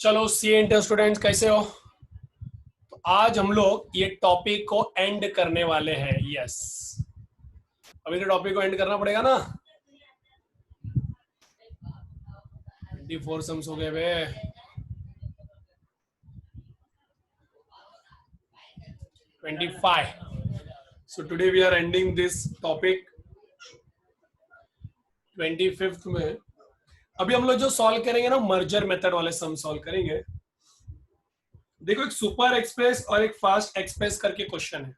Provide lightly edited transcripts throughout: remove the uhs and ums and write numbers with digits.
चलो C inter students कैसे हो। तो आज हम लोग ये टॉपिक को एंड करने वाले हैं। यस, अभी तो टॉपिक को एंड करना पड़ेगा ना। 24 सम्स हो गए वे। 25। So today we are ending this topic 25 में। अभी हम लोग जो सॉल्व करेंगे ना, मर्जर मेथड वाले सम सॉल्व करेंगे। देखो, एक सुपर एक्सप्रेस और एक फास्ट एक्सप्रेस करके क्वेश्चन है।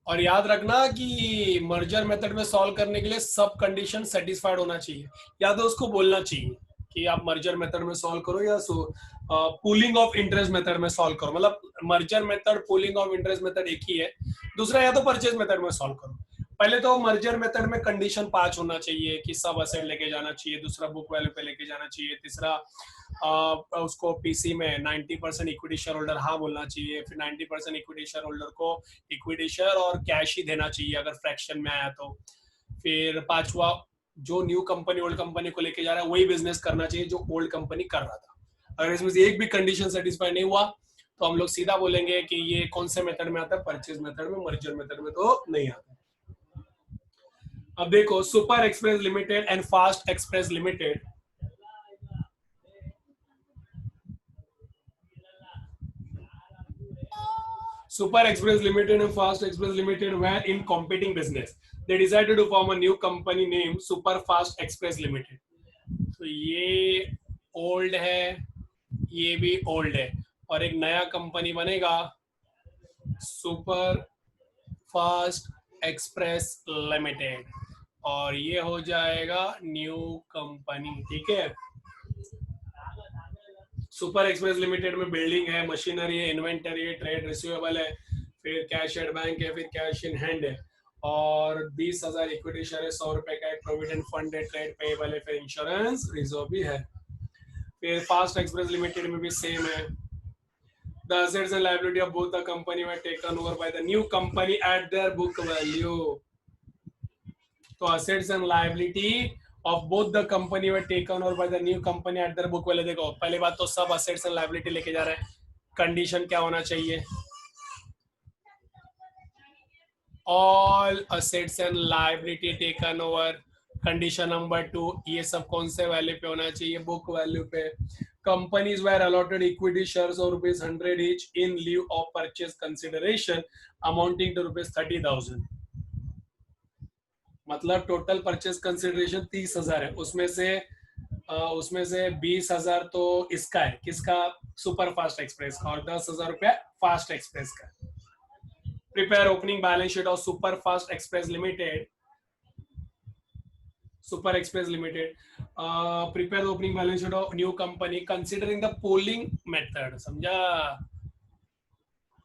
और याद रखना कि मर्जर मेथड में सॉल्व करने के लिए सब कंडीशन सेटिस्फाइड होना चाहिए, या तो उसको बोलना चाहिए कि आप मर्जर मेथड में सॉल्व करो या पूलिंग ऑफ इंटरेस्ट मेथड में सॉल्व करो। मतलब merger method, pooling of interest method एक ही है। दूसरा, या तो परचेज मेथड में सॉल्व करो। पहले तो मर्जर मेथड में कंडीशन 5 होना चाहिए कि सब असेट लेके जाना चाहिए। दूसरा, बुक वैल्यू पे लेके जाना चाहिए। तीसरा, उसको पीसी में 90% इक्विटी शेयर होल्डर हाँ बोलना चाहिए। फिर 90% इक्विटी शेयर होल्डर को इक्विटी शेयर और कैश ही देना चाहिए अगर फ्रैक्शन में आया तो। फिर पांचवा, जो न्यू कंपनी ओल्ड कंपनी को लेके जा रहा है वही बिजनेस करना चाहिए जो ओल्ड कंपनी कर रहा था। अगर इसमें से एक भी कंडीशन सेटिस्फाई नहीं हुआ तो हम लोग सीधा बोलेंगे कि ये कौन से मेथड में आता है, परचेज मेथड में। मर्जर मेथड में तो नहीं आता। अब देखो, super express limited and fast express limited. Super Express Limited and Fast Express Limited were in competing business. They decided to form a new company named Super Fast Express Limited. तो ये old है, ये भी old है, और एक नया company बनेगा सुपर फास्ट एक्सप्रेस लिमिटेड, और ये हो जाएगा न्यू कंपनी। ठीक है। सुपर एक्सप्रेस लिमिटेड में बिल्डिंग है, मशीनरी है, इन्वेंटरी है, ट्रेड रिसीवेबल है, फिर कैश एट बैंक है, फिर कैश इन हैंड है, और 20,000 इक्विटी शेयर है, 100 रुपए का एक प्रोविडेंट फंड है, ट्रेड पेएबल है, फिर इंश्योरेंस रिजर्व भी है। फिर फास्ट एक्सप्रेस लिमिटेड में भी सेम है। The assets and liability of both the company were taken over by the new company at their book value. तो assets and liability of both the company were taken over by the new company at their book value। देखो, पहली बात तो सब assets and liability लेके जा रहे हैं। कंडीशन क्या होना चाहिए? All assets and liability taken over। Condition number 2, ये सब कौन से वैल्यू पे होना चाहिए? बुक वैल्यू पे। Companies were allotted equity shares of ₹100 each in lieu of purchase consideration amounting to ₹30,000। मतलब टोटल परचेज कंसिडरेशन 30,000 है। उसमें से 20,000 तो इसका है, किसका? सुपर फास्ट एक्सप्रेस का, और 10,000 रुपया फास्ट एक्सप्रेस का। Prepare opening balance sheet of super fast express limited. Super express limited prepare opening balance sheet of new company considering the polling method. समझा?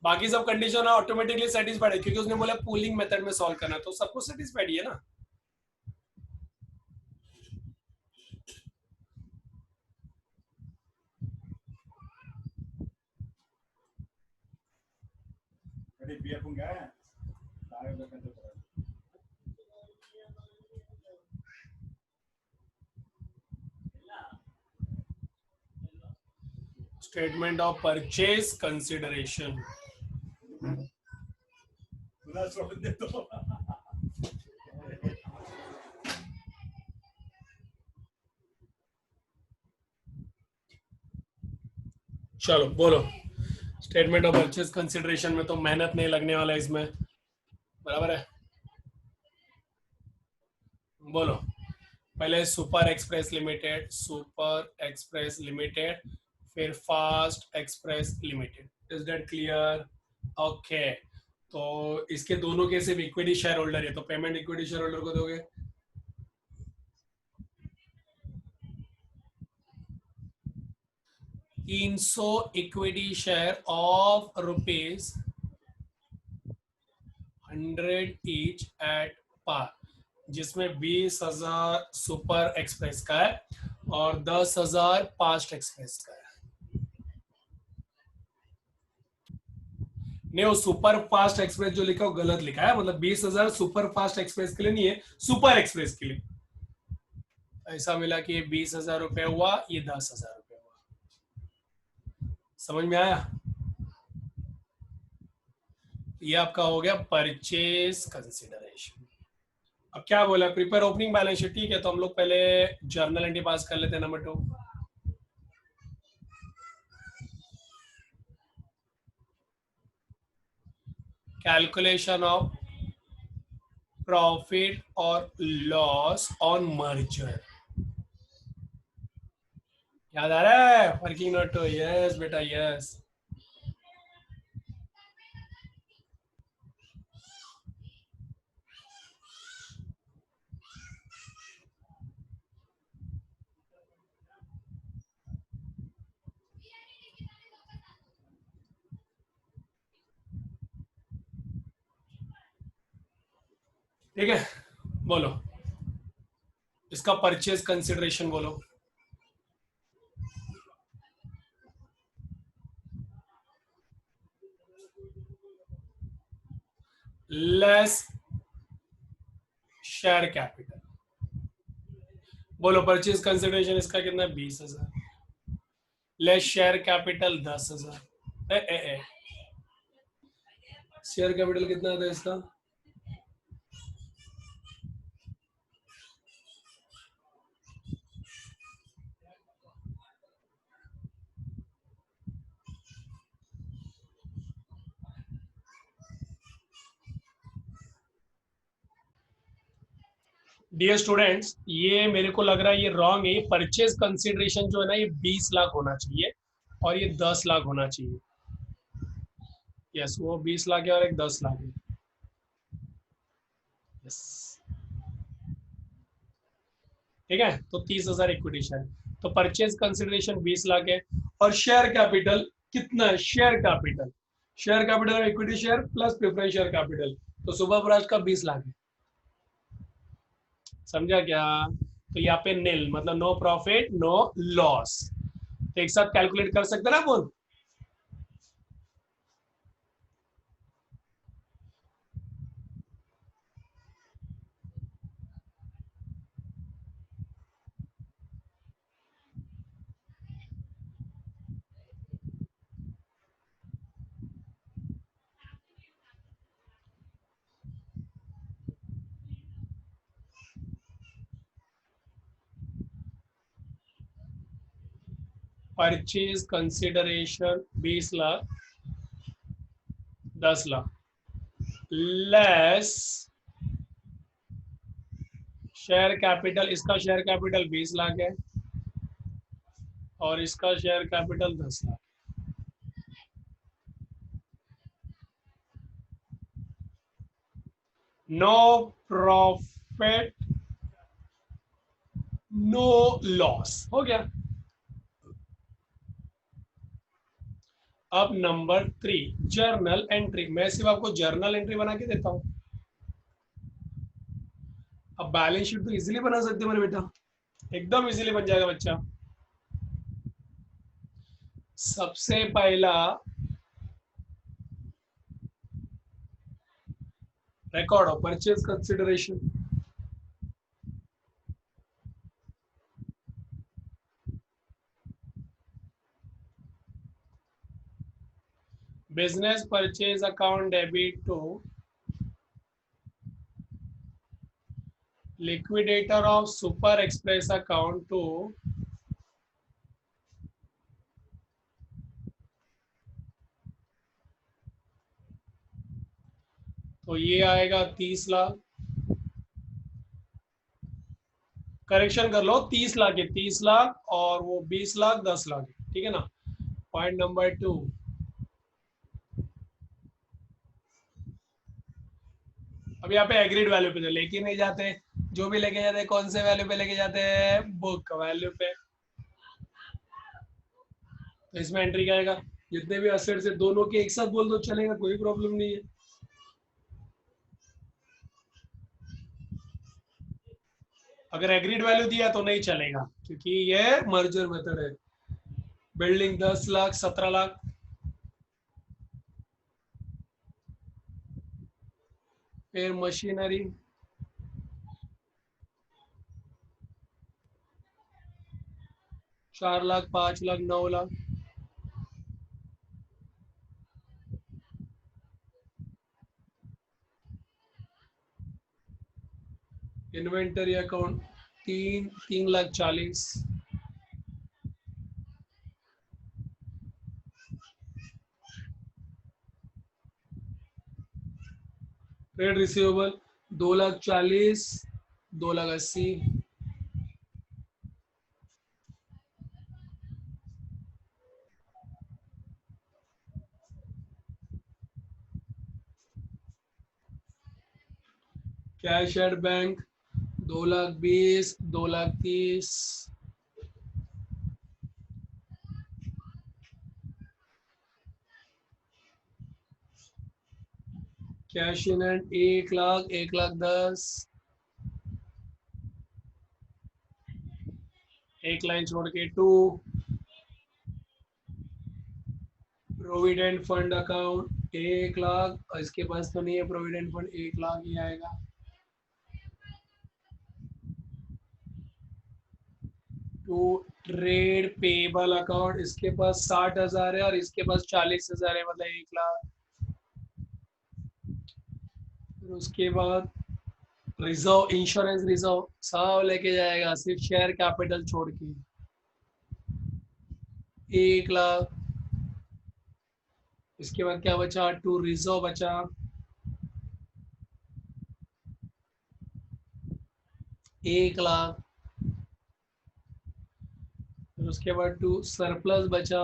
बाकी सब कंडीशन ऑटोमेटिकली सेटिस्फाइड है क्योंकि उसने बोला पोलिंग मेथड में सॉल्व करना, तो सबको सेटिस्फाइड ही है ना। Statement of purchase consideration. चलो बोलो। स्टेटमेंट ऑफ परचेज कंसिडरेशन में तो मेहनत नहीं लगने वाला है इसमें, बराबर है। बोलो। पहले super express limited, super express limited, फिर fast express limited. Is that clear? Okay. तो इसके दोनों के सिर्फ इक्विटी शेयर होल्डर है, तो पेमेंट इक्विटी शेयर होल्डर को दोगे। 300 equity share of ₹100 each at par, जिसमें 20,000 सुपर एक्सप्रेस का है और 10,000 फास्ट एक्सप्रेस का है। नहीं, वो सुपर फास्ट एक्सप्रेस जो लिखा है वो गलत लिखा है। मतलब 20,000 सुपर फास्ट एक्सप्रेस के लिए नहीं है, सुपर एक्सप्रेस के लिए। ऐसा मिला कि ये 20,000 रुपये हुआ, ये 10,000 रुपये हुआ। समझ में आया? ये आपका हो गया परचेज कंसिडरेशन। अब क्या बोला, प्रिपेयर ओपनिंग बैलेंस शीट। ठीक है, तो हम लोग पहले जर्नल एंट्री पास कर लेते हैं नंबर 2। कैलकुलेशन ऑफ प्रॉफिट और लॉस ऑन मर्जर। याद आ रहा है? वर्किंग नोट तो यस बेटा, यस। ठीक है, बोलो इसका परचेज कंसिडरेशन बोलो। Less share capital. बोलो परचेज कंसिडरेशन इसका कितना है? 20,000। Less share capital 10,000। Share capital कितना था इसका? डियर स्टूडेंट्स, ये मेरे को लग रहा है ये रॉन्ग है। ये परचेज कंसिडरेशन जो है ना, ये 20 लाख होना चाहिए और ये 10 लाख होना चाहिए। यस, वो 20 लाख है और एक 10 लाख है। यस, ठीक है, तो 30,000 इक्विटी शेयर। तो परचेज कंसिडरेशन 20 लाख है। और शेयर कैपिटल कितना है? Share capital equity share plus preference share capital, तो सुबह प्रकाश का 20 लाख है। समझा क्या? तो यहाँ पे नील मतलब नो प्रॉफिट नो लॉस। तो एक साथ कैलकुलेट कर सकते ना बोल। Purchase consideration 20 lakh, 10 lakh less share capital. इसका शेयर कैपिटल 20 लाख है और इसका share capital 10 lakh. No profit no loss हो गया। अब नंबर 3, जर्नल एंट्री। मैं सिर्फ आपको जर्नल एंट्री बना के देता हूं। अब बैलेंस शीट तो इजीली बना सकते हो मेरे बेटा, एकदम इजीली बन जाएगा बच्चा। सबसे पहला record of purchase consideration. Business purchase account debit to liquidator of super express account to तो ये आएगा 30 लाख। करेक्शन कर लो, 30 लाख है, 30 लाख और वो 20 लाख 10 लाख है, ठीक है ना। पॉइंट नंबर 2, अब यहाँ पे एग्रीड वैल्यू पे जो लेके नहीं जाते, जो भी लेके जाते हैं कौन से वैल्यू पे लेके जाते हैं? बुक वैल्यू पे। तो इसमें एंट्री क्या आएगा? जितने भी असेट्स है दोनों के एक साथ बोल दो, चलेगा, कोई प्रॉब्लम नहीं है। अगर एग्रीड वैल्यू दिया तो नहीं चलेगा, क्योंकि ये मर्जर मेथड है। बिल्डिंग 10 लाख 17 लाख, फिर machinery 4 lakh, 5 lakh, 9 lakh. Inventory account 3,40,000। Trade receivable 2,40,000, 2,80,000। Cash at bank 2,20,000, 2,30,000। Cash in and 1,00,000, 1,10,000। एक लाइन छोड़ के 2। प्रोविडेंट फंड अकाउंट 1,00,000, और इसके पास तो नहीं है प्रोविडेंट फंड, 1,00,000 ही आएगा। टू ट्रेड पेबल अकाउंट, इसके पास 60,000 है और इसके पास 40,000 है, मतलब 1,00,000। फिर उसके बाद रिजर्व, इंश्योरेंस रिजर्व सब लेके जाएगा, सिर्फ शेयर कैपिटल छोड़ के 1,00,000। इसके बाद क्या बचा, टू रिजर्व बचा 1,00,000। फिर उसके बाद टू सरप्लस बचा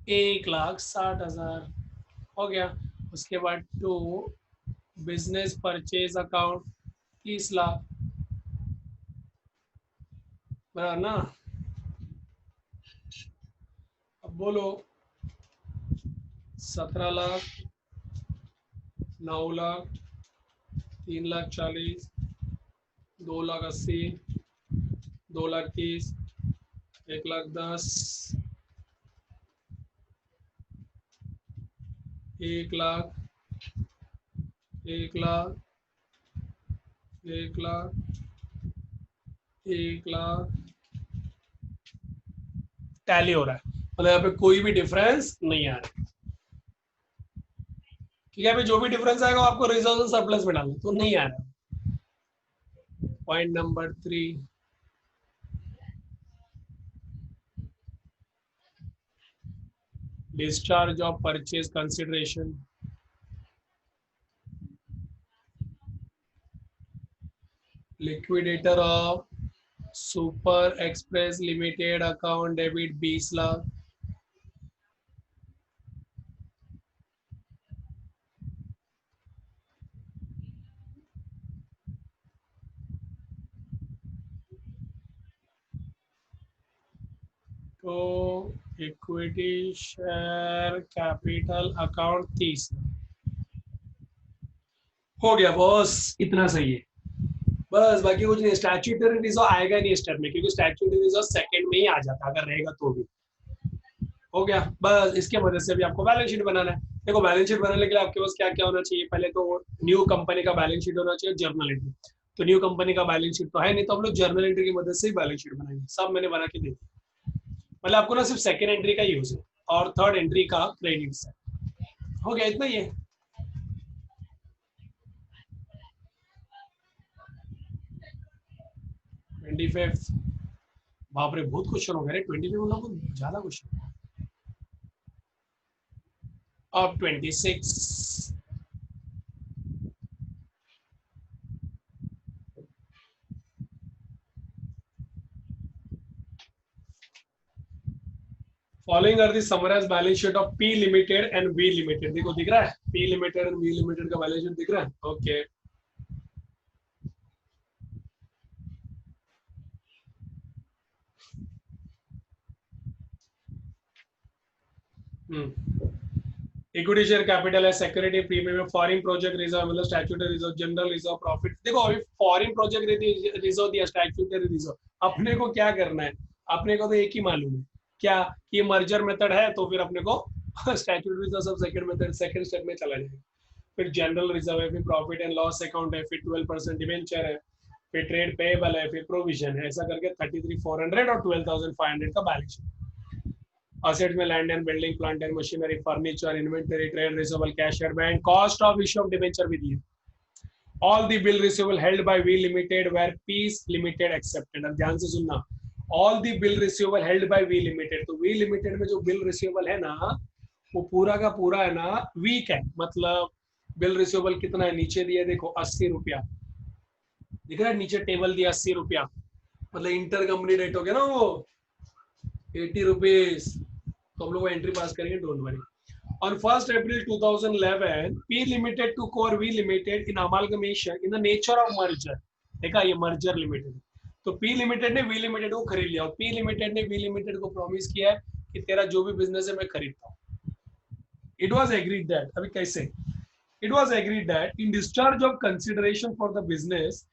1,60,000, हो गया। उसके बाद टू बिजनेस परचेज अकाउंट 30,00,000, बराबर ना। अब बोलो 17,00,000, 9,00,000, 3,40,000, 2,80,000, 2,30,000, 1,10,000, 1,00,000, 1,00,000, 1,00,000, 1,00,000। टैली हो रहा है, मतलब यहाँ पे कोई भी डिफरेंस नहीं आ रहा। ठीक है, जो भी डिफरेंस आएगा आपको रिजर्व और सरप्लस में डालना, तो नहीं आ रहा। Point number 3, discharge of purchase consideration. Liquidator of super express limited account debit 20,00,000। तो इक्विटी शेयर कैपिटल अकाउंट 30 हो गया बॉस, इतना सही है बस, बाकी कुछ नहीं। स्टैट्यूटरी रिजर्व आएगा नहीं स्टेप में, क्योंकि स्टैट्यूटरी रिजर्व सेकंड में ही आ जाता अगर रहेगा तो भी। हो गया बस, इसके मदद से भी आपको बैलेंस शीट बनाना है। देखो बैलेंस शीट बनाने के लिए आपके पास क्या क्या होना चाहिए, पहले तो न्यू कंपनी का बैलेंस शीट होना चाहिए, जर्नल एंट्री। तो न्यू कंपनी का बैलेंस शीट तो है नहीं, तो हम लोग जर्नल एंट्री की मदद से ही बैलेंस शीट बनाएंगे। सब मैंने बना के दे दिया, मतलब आपको ना सिर्फ सेकेंड एंट्री का यूज है और थर्ड एंट्री का क्रेडिट है। हो गया, इतना ही है। ट्वेंटी फिफ्थ, बाप रे बहुत क्वेश्चन हो गए 25 मतलब कुछ ज्यादा क्वेश्चन। अब 26, following are the summarised balance sheet of P limited and V limited. देखो दिख रहा है, P limited and V limited का बैलेंस शीट दिख रहा है। ओके इक्विटी शेयर कैपिटल है, security premium, foreign project reserve मतलब statutory reserve, general reserve, profit. देखो अभी फॉरेन प्रोजेक्ट रिजर्व दिया, स्टैट्यूटरी रिजर्व अपने को क्या करना है, अपने को तो एक ही मालूम है क्या, ये मर्जर मेथड है, तो फिर अपने को स्टैट्यूटरी रिजर्व सब सेकंड मेथड सेकंड स्टेप में चला जाएगा। फिर जनरल रिजर्व है, फिर प्रॉफिट एंड लॉस अकाउंट है, फिर 12% डिवेंचर है, फिर ट्रेड पेएबल है, फिर प्रोविजन है, ऐसा करके 33,400 और 12,500 का बैलेंस शीट। असेट्स में land and building, plant and machinery, furniture, inventory, trade receivable, cash at bank, cost of issue of debenture भी दिए। All the bill receivable held by V limited where piece limited accepted. अब ध्यान से सुनना, all the bill receivable held by V limited, तो V limited में जो bill receivable है ना, वो पूरा का पूरा है ना वीक है। मतलब बिल रिसीवेबल कितना है, नीचे दिया देखो 80 रुपया, दिख रहा है नीचे टेबल दिया 80 रुपया, मतलब इंटर कंपनी रेट हो गया ना वो 80 रुपीज। तो हम लोग एंट्री पास करेंगे, don't worry. On 1st April 2011, P Limited to Core V Limited in amalgamation in the nature of merger। देखा, ये merger limited। तो P Limited ने V Limited को खरीद लिया और P Limited ने V Limited को प्रॉमिस किया है कि तेरा जो भी बिजनेस है मैं खरीदता हूँ। It was agreed that, अभी कैसे? It was agreed that in discharge of consideration for the business,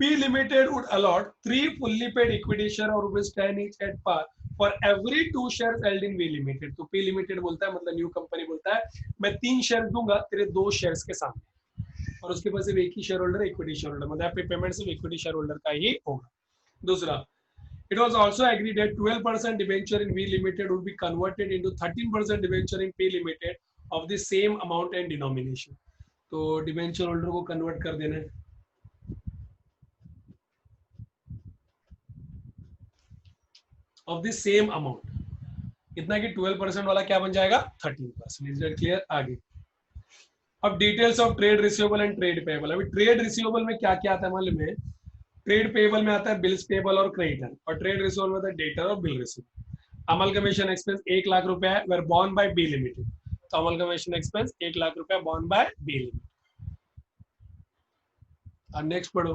P Limited would allot 3 fully paid equity share और ₹10 each at par for every 2 shares held in V Limited। तो P Limited बोलता है, मतलब new company बोलता है मैं 3 share दूंगा तेरे 2 शेयर्स के सामने, और उसके पास सिर्फ एक ही share holder, equity share holder, मतलब पेमेंट सिर्फ इक्विटी शेयर होल्डर का ही होगा। दूसरा, it was also agreed that 12% debenture in V Limited would be converted into 13% debenture in P Limited of the same amount and denomination। तो debenture holder को convert कर देना है ऑफ द सेम अमाउंट, इतना कि 12% वाला क्या बन जाएगा 13%। Is that clear? आगे अब details of trade receivable and trade payable. अभी ट्रेड रिसीवेबल में क्या क्या आता है मालूम है? ट्रेड पेएबल में आता है बिल्स पेएबल और क्रेडिटर, और ट्रेड रिसीवेबल में आता है डेटर और bill receivable. Amalgamation expense 1 lakh रुपया है, were borne by B limited, तो अमलगमेशन एक्सपेंस 1 लाख रुपया borne by B limited. Next पढ़ो,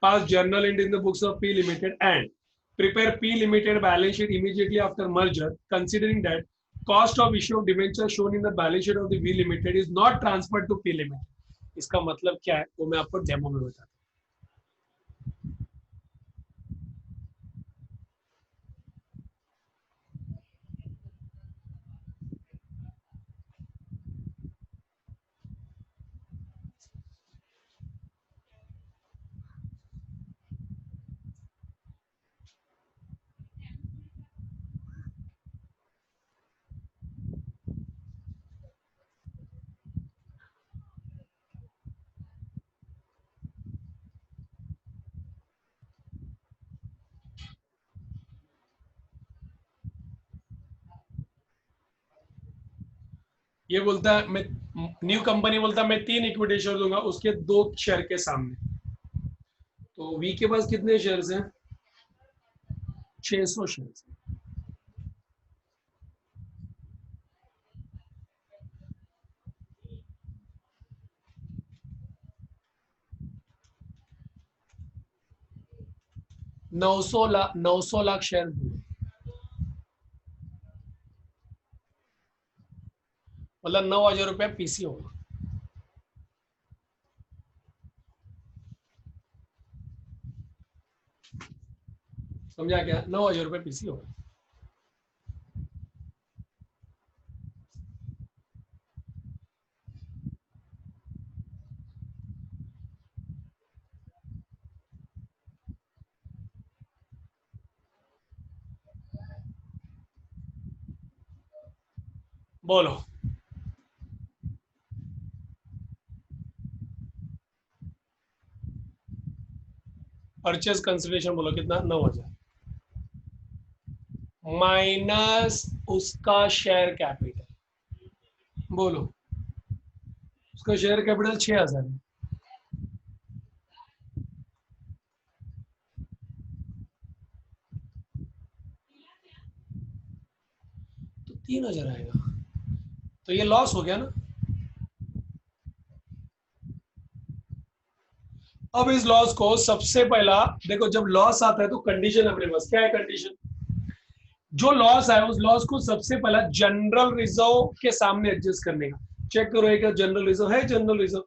pass journal entry in the books of P Limited and prepare P Limited balance sheet immediately after merger, considering that cost of issue of debenture shown in the balance sheet of the V Limited is not transferred to P Limited। इसका मतलब क्या है वो मैं आपको demo में बताता हूँ। ये बोलता है मैं, न्यू कंपनी बोलता है मैं 3 इक्विटी शेयर दूंगा उसके 2 शेयर के सामने। तो वी के पास कितने शेयर्स हैं? 600 शेयर्स। नौ सौ लाख शेयर, मतलब 9,000 रुपया पीसी होगा। समझा क्या? 9,000 रुपया पीसी होगा। बोलो परचेज कंसिडरेशन बोलो कितना? 9,000 माइनस उसका शेयर कैपिटल। बोलो उसका शेयर कैपिटल 6,000 है, तो 3,000 आएगा। तो ये लॉस हो गया ना। अब इस लॉस को सबसे पहला देखो, जब लॉस आता है तो कंडीशन अपने पास क्या है? कंडीशन, जो लॉस है उस लॉस को सबसे पहला जनरल रिजर्व के सामने एडजस्ट करने का। चेक करो एक जनरल रिजर्व है, जनरल रिजर्व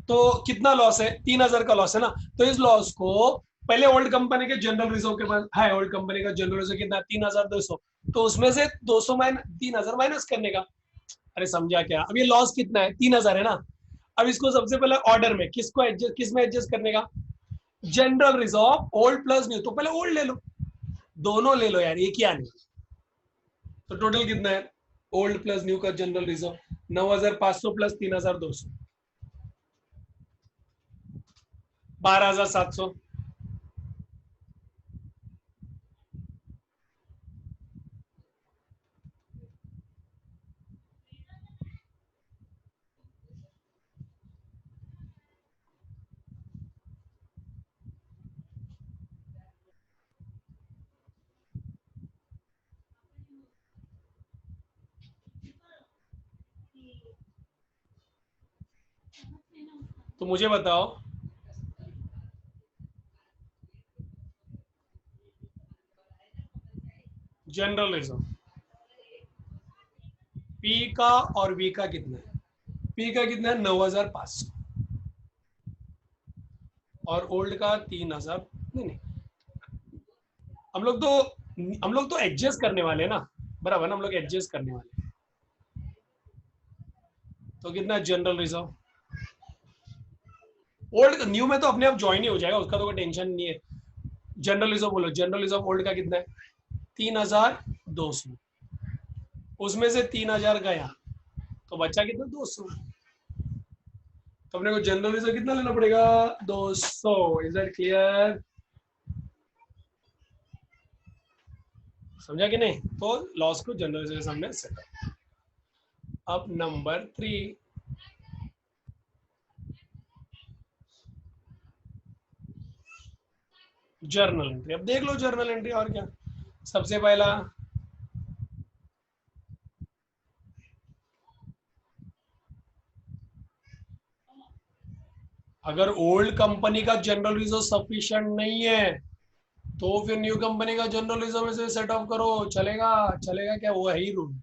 तो कितना लॉस है? 3,000 का लॉस है ना। तो इस लॉस को पहले ओल्ड कंपनी के जनरल रिजर्व के पास है, ओल्ड कंपनी का जनरल रिजर्व कितना? 3,200, तो उसमें से 200 माइनस 3,000 माइनस करने का। अरे समझा क्या? अब ये लॉस कितना है? 3,000 है ना। अब इसको सबसे पहले ऑर्डर में किसको एडजस्ट, किस में एडजस्ट करने का? General reserve old plus new, तो पहले ओल्ड ले लो, दोनों ले लो यार, ये क्या नहीं। तो टोटल कितना है ओल्ड प्लस न्यू का जनरल रिजर्व? 9,500 प्लस 3,200, 12,700। तो मुझे बताओ जनरल रिजर्व पी का और वी का कितना है? पी का कितना है 9,500, और ओल्ड का 3,000। नहीं नहीं, हम लोग तो एडजस्ट करने वाले हैं ना, बराबर ना, हम लोग एडजस्ट करने वाले हैं। तो कितना जनरल रिजर्व? ओल्ड न्यू में तो अपने आप ज्वाइन ही हो जाएगा, उसका तो कोई टेंशन नहीं है। जनरल रिजर्व बोलो, जनरल रिजर्व ओल्ड का कितना है? 3,200, उसमें से 3,000 गया, तो बचा कितना? 200। तो अपने को जनरल रिजर्व कितना लेना पड़ेगा? 200। Is that clear? समझा कि नहीं? तो लॉस को जनरल रिजर्व के सामने सेट। अब नंबर 3, जर्नल एंट्री। अब देख लो जर्नल एंट्री, और क्या। सबसे पहला अगर ओल्ड कंपनी का जनरल रिजर्व सफिशिएंट नहीं है तो फिर न्यू कंपनी का जनरल रिजर्व में से सेट ऑफ करो, चलेगा? चलेगा क्या? वो है ही rule.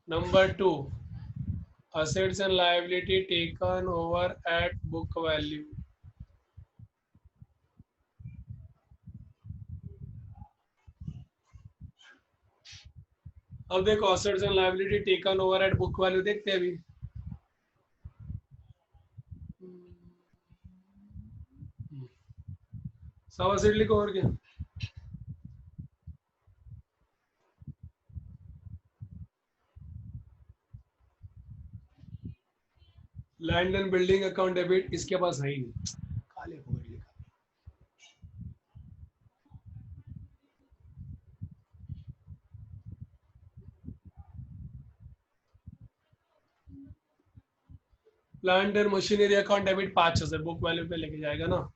Number 2, assets and liability taken over at book value। अब देखो assets and liability taken over at book value देखते हैं अभी। सब एसेट लिखो, और क्या। Land and building account debit इसके पास है ही नहीं, काले पकड़ लिखा। Plant and machinery account debit 5,000 book value पे लेके जाएगा ना।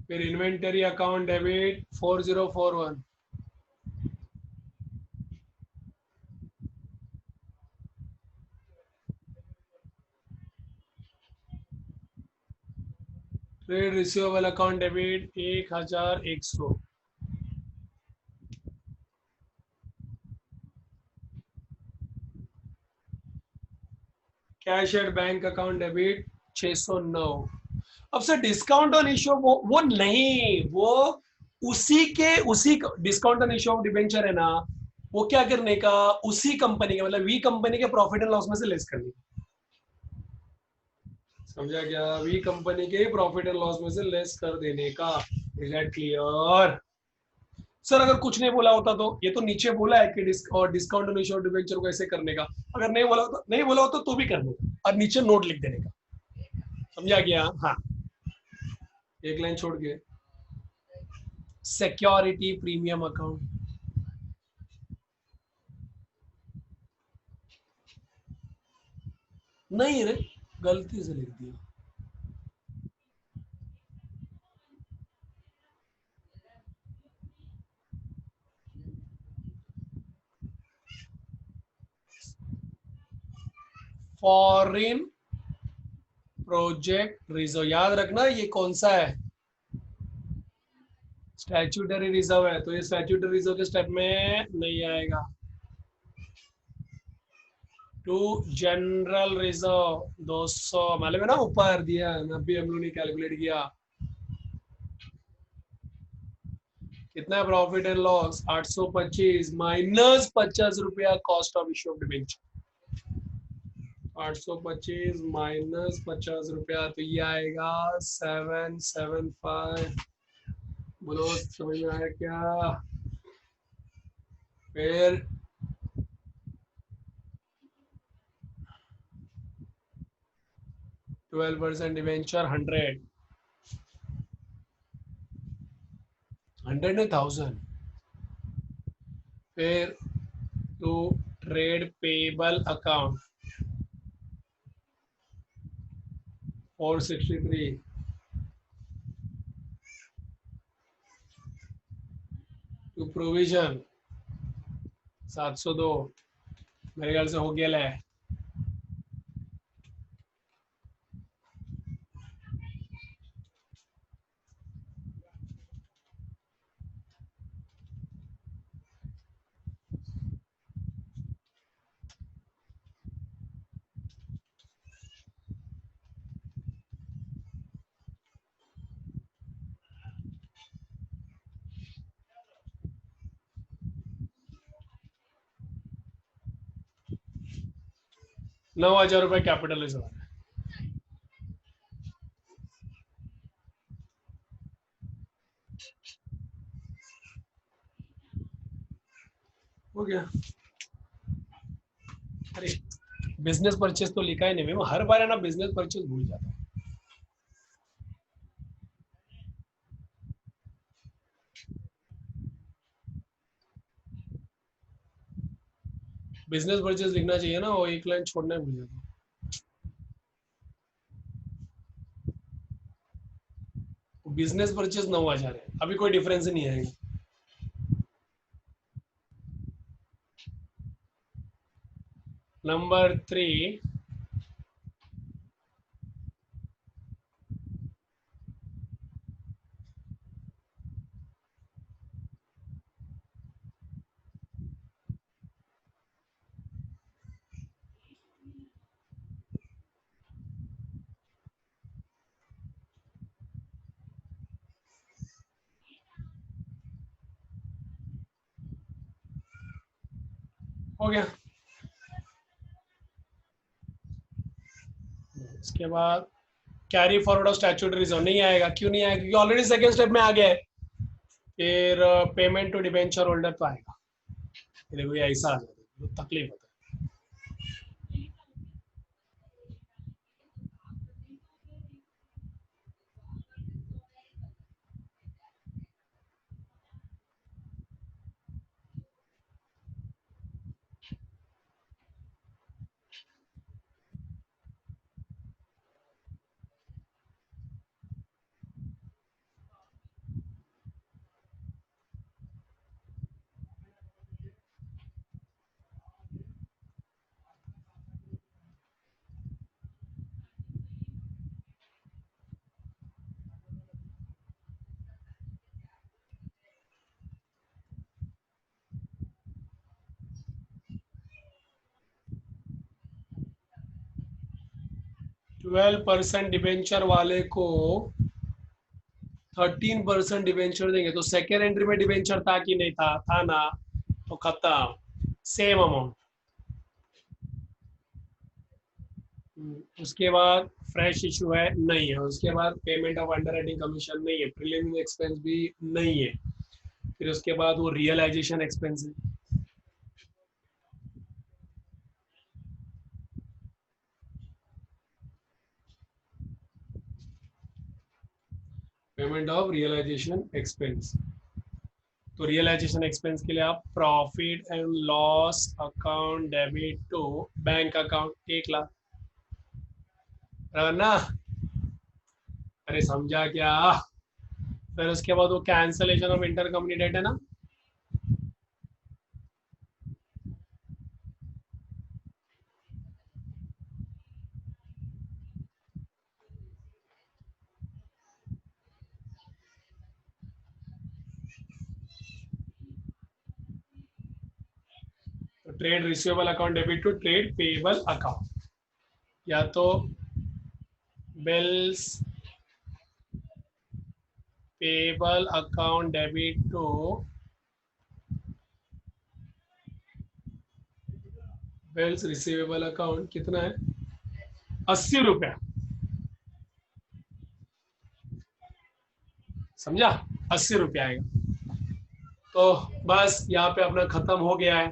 फिर inventory account debit 4041, trade receivable account debit 1,100, cash at bank account debit 609। अब सर डिस्काउंट ऑन इश्यू वो नहीं, वो उसी discount on issue of debenture है ना, वो क्या करने का? उसी कंपनी के, मतलब वी कंपनी के प्रॉफिट एंड लॉस में से लेस करने का। समझा क्या? वी कंपनी के प्रॉफिट एंड लॉस में से लेस कर देने का। Is that clear? सर अगर कुछ नहीं बोला होता तो, ये तो नीचे बोला है कि discount on issue of debenture को ऐसे करने का। अगर नहीं बोला होता, नहीं बोला होता तो भी करने का, और नीचे नोट लिख देने का। समझा गया? हाँ, एक लाइन छोड़ के। सिक्योरिटी प्रीमियम अकाउंट, नहीं रे, गलती से लिख दिया। फॉरेन प्रोजेक्ट रिजर्व, याद रखना ये कौन सा है? स्टैट्यूटरी रिजर्व है, तो ये स्टैट्यूटरी रिजर्व के स्टेप में नहीं आएगा। टू जनरल रिजर्व 200 मालूम है ना, ऊपर दिया है, अभी हम लोग ने कैलकुलेट किया। कितना है प्रॉफिट एंड लॉस? 825 माइनस 50 रुपया cost of issue of debenture. 825 minus 50 रुपया, तो ये आएगा 775। बोलो समझ में आया क्या? फिर 12% डिबेंचर 100 नहीं 1000। फिर to trade payable account 463। To provision 702। मेरे ख्याल से हो गया है। ₹9,000 कैपिटल इस बार। हो गया। अरे बिजनेस परचेज तो लिखा ही नहीं, मैं हर बार है ना बिजनेस परचेज भूल जाता हूँ। बिजनेस परचेज लिखना चाहिए ना, वो एक लाइन छोड़ना ही भूल जाता हूँ। बिजनेस परचेज 9,000 है, अभी कोई डिफरेंस नहीं आएगा। नंबर 3, हो गया। इसके बाद carry forward of statutory reserve नहीं आएगा। क्यों नहीं आएगा? क्योंकि ऑलरेडी सेकंड स्टेप में आ गया है। फिर पेमेंट टू डिबेंचर होल्डर तो आएगा। देखो ये ऐसा आ जाता है तो तकलीफ होता है। 12% डिबेंचर वाले को 13% डिबेंचर देंगे, तो सेकेंड एंट्री में डिबेंचर था कि नहीं था? था ना, तो खत्म, सेम अमाउंट। उसके बाद फ्रेश इशू है नहीं है, उसके बाद payment of under writing commission नहीं है, प्रीलिमिनरी एक्सपेंस भी नहीं है, फिर उसके बाद वो रियलाइजेशन एक्सपेंस है। पेमेंट ऑफ रियलाइजेशन एक्सपेंस, तो रियलाइजेशन एक्सपेंस के लिए आप profit and loss account debit to bank account 1 lakh ना। अरे समझा क्या? फिर उसके बाद वो cancellation of inter company debt है ना। Trade receivable account debit to trade payable account, या तो bills payable account debit to bills receivable account. कितना है? 80 रुपया। समझा? 80 रुपया आएगा। तो बस यहाँ पे अपना खत्म हो गया है।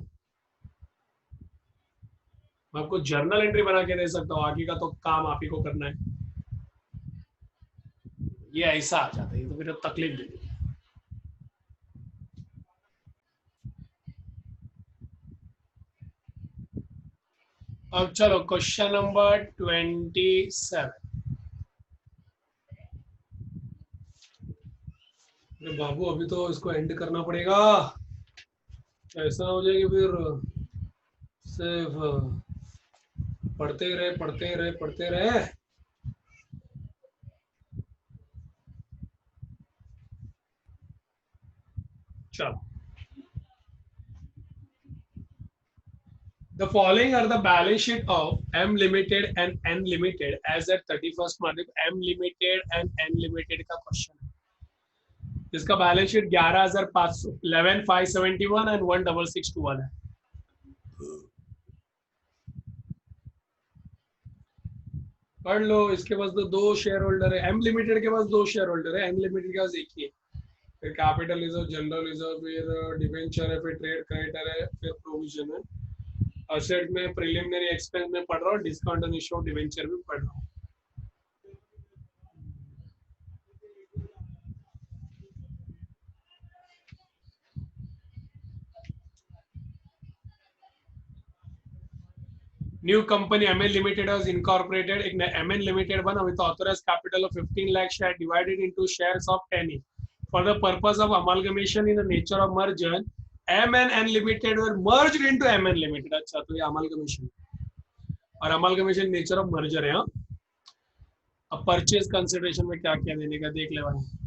मैं आपको जर्नल एंट्री बना के दे सकता हूँ, आगे का तो काम आप ही को करना है। ये ऐसा आ जाता है तो फिर तकलीफ दे दी। अब चलो क्वेश्चन नंबर 27। अरे बाबू अभी तो इसको एंड करना पड़ेगा, ऐसा हो जाएगी फिर सिर्फ पढ़ते ही रहे पढ़ते ही रहे पढ़ते रहे। चलो, the following are the balance sheet of M Limited and N Limited as at 31st March। M Limited and N Limited का क्वेश्चन है, जिसका बैलेंस शीट 11,500 11,571 एंड 16621 है। पढ़ लो। इसके पास तो दो शेयर होल्डर है, एम लिमिटेड के पास दो शेयर होल्डर है, एन लिमिटेड के पास एक ही है। फिर कैपिटल रिजर्व, जनरल रिजर्व, फिर डिवेंचर है, फिर ट्रेड क्रेडिटर है, फिर प्रोविजन है। असेट में प्रिलिमिनरी एक्सपेंस में पढ़ रहा हूँ, discount and issue of debenture भी पढ़ रहा हूँ। New company MN limited was incorporated. एक एमएन लिमिटेड बना with authorised capital of 15 lakh share divided into shares of 10 each for the purpose of amalgamation in the nature of merger। M and N limited were merged into MN limited। अच्छा, तो ये amalgamation और amalgamation nature of merger है। हाँ, अब purchase consideration में क्या क्या देने का देख ले भाई।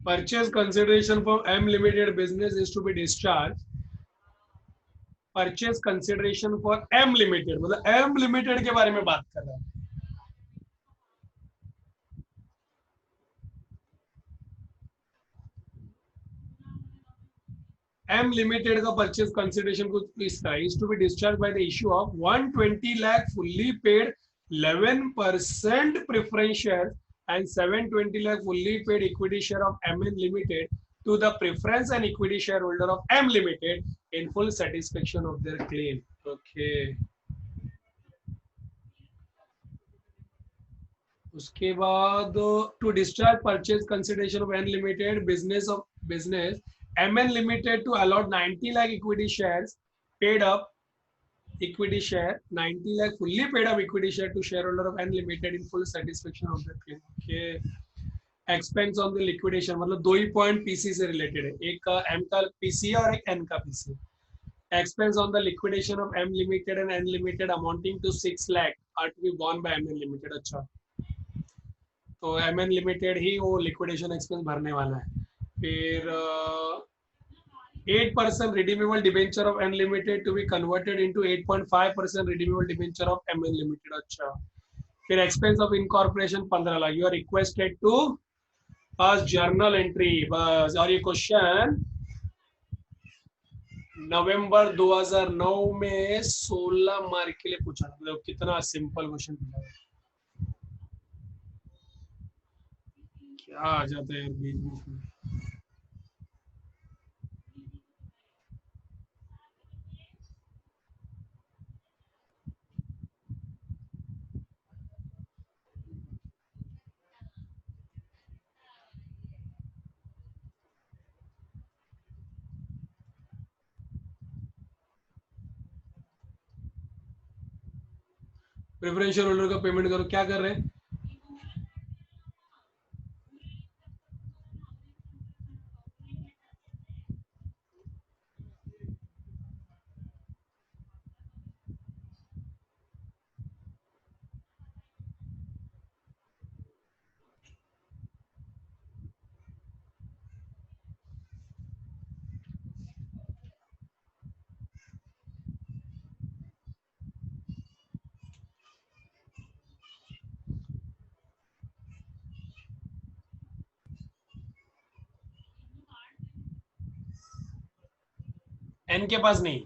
Purchase consideration from M Limited business is to be discharged। Purchase consideration for M limited, मतलब एम लिमिटेड के बारे में बात कर रहा है। एम लिमिटेड का परचेज कंसिडरेशन कुछ इस तरह, is to be discharge by the issue of 120 lakh fully paid 11% preference share and 720 lakh fully paid equity share of MN Limited to the preference and equity shareholder of M Limited in full satisfaction of their claim। Okay। उसके बाद to discharge purchase consideration of N limited business MN Limited to allot 90 lakh equity shares paid up equity share 90 lakh fully paid up equity share to shareholder of N Limited in full satisfaction of the claim। Okay। Expense on the liquidation, मतलब दो ही point PC से related है, एक का M का PC है और एक एन का PC. Expense on the liquidation of M limited and N limited amounting to 6 lakh are to be borne by MN limited. अच्छा, तो MN लिमिटेड ही वो लिक्विडेशन एक्सपेंस भरने वाला है। फिर 8% redeemable debenture of N Limited to be converted into 8.5% redeemable debenture of MN Limited। अच्छा, फिर expense of incorporation 15 lakh. You are requested to pass journal entry बस। और ये क्वेश्चन नवंबर 2009 में 16 मार्क के लिए पूछा, मतलब कितना सिंपल क्वेश्चन पूछा है। क्या आ जाता है बीच बीच में। प्रेफरेंशियल होल्डर का पेमेंट करो, क्या कर रहे हैं? एन के पास नहीं।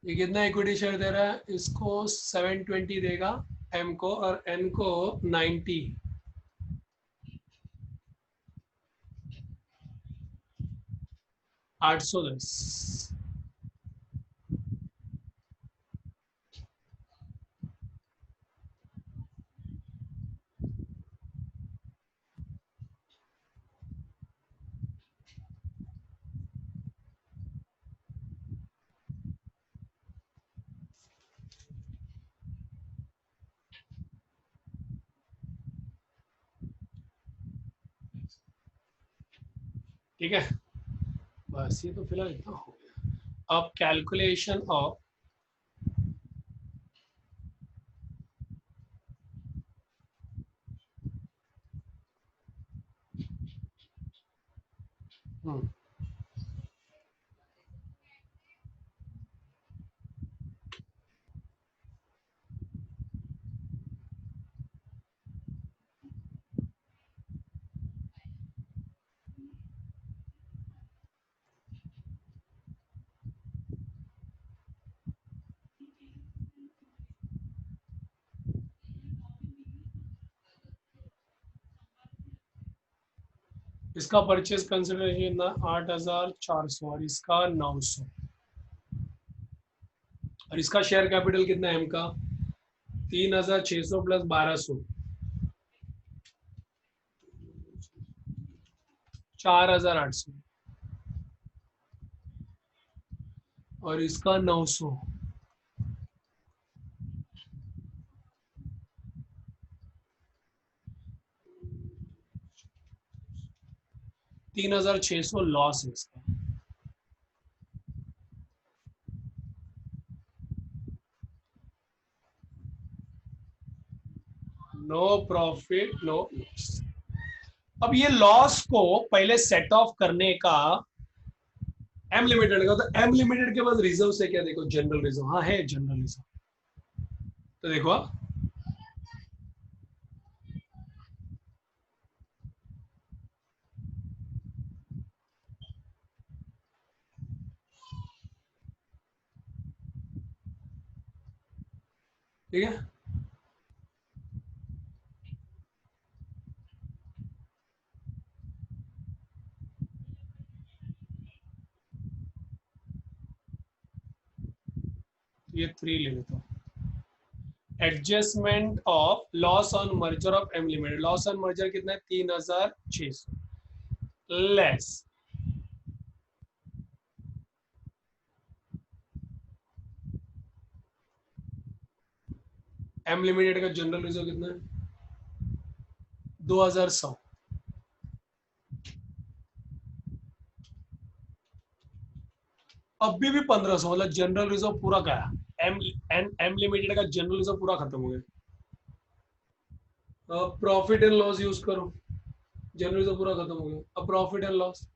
ये कितना इक्विटी शेयर दे रहा है, इसको 720 देगा एम को, और एन को 90। 810। ठीक है, बस ये तो फिलहाल इतना हो गया। अब कैलकुलेशन ऑफ इसका परचेज कंसिडरेशन ना 8,400 और इसका 900, और इसका शेयर कैपिटल कितना है एम का, 3,600 प्लस 1,200, 4,800, और इसका 900, 3,600 लॉस है इसका। No profit no loss. अब ये लॉस को पहले सेट ऑफ करने का एम लिमिटेड का, तो एम लिमिटेड के पास रिजर्व है क्या, देखो जनरल रिजर्व, हाँ है जनरल रिजर्व, तो देखो ठीक है। ये 3 ले लेता हूँ। Adjustment of loss on merger of M limited, loss on merger कितना है, 3,600 लेस एम लिमिटेड का जनरल रिजर्व कितना है, 2,100, अभी भी 1,500, मतलब जनरल रिजर्व पूरा गया। एम एम लिमिटेड का जनरल रिजर्व पूरा खत्म हो गया। प्रॉफिट एंड लॉस यूज करो, जनरल रिजर्व पूरा खत्म हो गया, अब प्रॉफिट एंड लॉस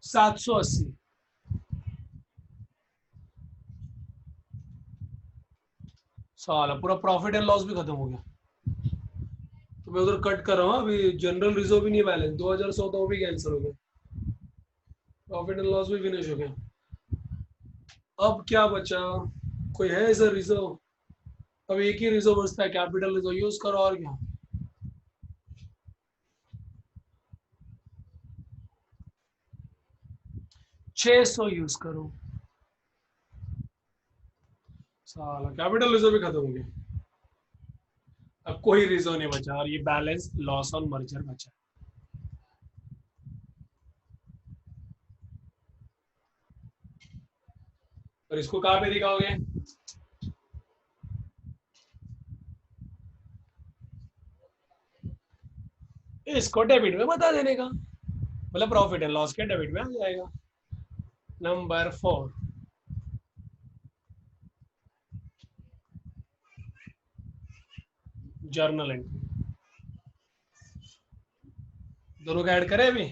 780, साला पूरा प्रॉफिट एंड लॉस भी खत्म हो गया। तो मैं उधर कट कर रहा हूँ, अभी जनरल रिजर्व भी नहीं बैलेंस, 2,100 तो वो भी कैंसिल हो गया, प्रॉफिट एंड लॉस भी फिनिश हो गया। अब क्या बचा, कोई है ऐसा रिजर्व, अब एक ही रिजर्व बचता है, कैपिटल रिजर्व यूज करो, और क्या। 600 यूज करो, साला कैपिटल रिजर्व भी खत्म हो गया। अब कोई रिजर्व नहीं बचा, और ये बैलेंस लॉस ऑन मर्जर बचा। और इसको कहाँ पे दिखाओगे, इसको डेबिट में बता देने का, मतलब प्रॉफिट एंड लॉस के डेबिट में आ जाएगा। Number 4, journal entry. दोनों का ऐड करें अभी।